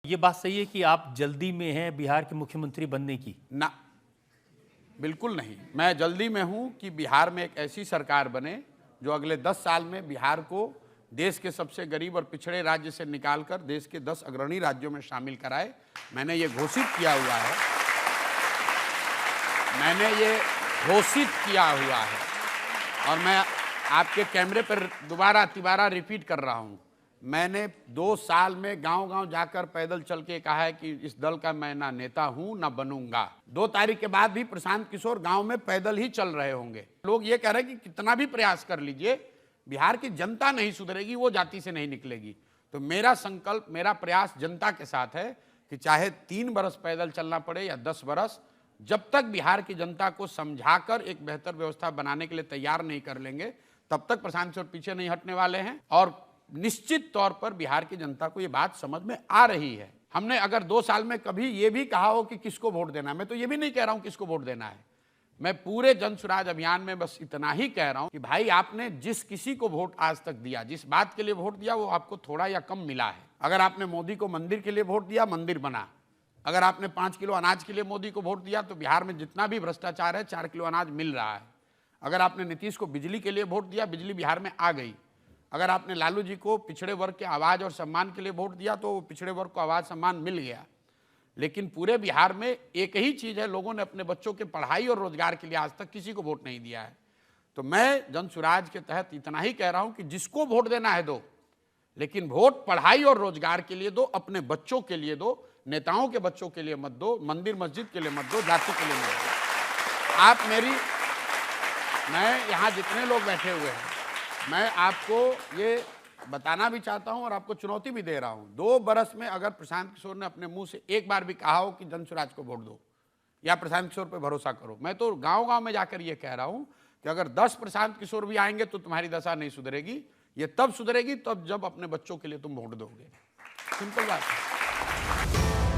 ये बात सही है कि आप जल्दी में हैं बिहार के मुख्यमंत्री बनने की? ना, बिल्कुल नहीं। मैं जल्दी में हूं कि बिहार में एक ऐसी सरकार बने जो अगले 10 साल में बिहार को देश के सबसे गरीब और पिछड़े राज्य से निकालकर देश के 10 अग्रणी राज्यों में शामिल कराए। मैंने ये घोषित किया हुआ है, और मैं आपके कैमरे पर दोबारा रिपीट कर रहा हूं। मैंने 2 साल में गांव-गांव जाकर पैदल चल के कहा है कि इस दल का मैं ना नेता हूं ना बनूंगा। 2 तारीख के बाद भी प्रशांत किशोर गांव में पैदल ही चल रहे होंगे। लोग ये कह रहे हैं कि कितना भी प्रयास कर लीजिए, बिहार की जनता नहीं सुधरेगी, वो जाति से नहीं निकलेगी। तो मेरा संकल्प, मेरा प्रयास जनता के साथ है कि चाहे 3 बरस पैदल चलना पड़े या 10 बरस, जब तक बिहार की जनता को समझाकर एक बेहतर व्यवस्था बनाने के लिए तैयार नहीं कर लेंगे, तब तक प्रशांत किशोर पीछे नहीं हटने वाले हैं। और निश्चित तौर पर बिहार की जनता को ये बात समझ में आ रही है। हमने अगर 2 साल में कभी ये भी कहा हो कि किसको वोट देना है, मैं तो ये भी नहीं कह रहा हूं किसको वोट देना है। मैं पूरे जन स्वराज अभियान में बस इतना ही कह रहा हूं कि भाई आपने जिस किसी को वोट आज तक दिया, जिस बात के लिए वोट दिया, वो आपको थोड़ा या कम मिला है। अगर आपने मोदी को मंदिर के लिए वोट दिया, मंदिर बना। अगर आपने 5 किलो अनाज के लिए मोदी को वोट दिया, तो बिहार में जितना भी भ्रष्टाचार है 4 किलो अनाज मिल रहा है। अगर आपने नीतीश को बिजली के लिए वोट दिया, बिजली बिहार में आ गई। अगर आपने लालू जी को पिछड़े वर्ग के आवाज़ और सम्मान के लिए वोट दिया, तो पिछड़े वर्ग को आवाज़ सम्मान मिल गया। लेकिन पूरे बिहार में एक ही चीज़ है, लोगों ने अपने बच्चों के पढ़ाई और रोजगार के लिए आज तक किसी को वोट नहीं दिया है। तो मैं जन स्वराज के तहत इतना ही कह रहा हूं कि जिसको वोट देना है दो, लेकिन वोट पढ़ाई और रोजगार के लिए दो, अपने बच्चों के लिए दो, नेताओं के बच्चों के लिए मत दो, मंदिर मस्जिद के लिए मत दो, जाति के लिए मत दो। आप मेरी, मैं यहाँ जितने लोग बैठे हुए हैं, मैं आपको ये बताना भी चाहता हूं और आपको चुनौती भी दे रहा हूं। 2 बरस में अगर प्रशांत किशोर ने अपने मुंह से एक बार भी कहा हो कि जन स्वराज को वोट दो या प्रशांत किशोर पे भरोसा करो, मैं तो गांव-गांव में जाकर ये कह रहा हूं कि अगर 10 प्रशांत किशोर भी आएंगे तो तुम्हारी दशा नहीं सुधरेगी। ये तब सुधरेगी तब जब अपने बच्चों के लिए तुम वोट दोगे। सिंपल बात है।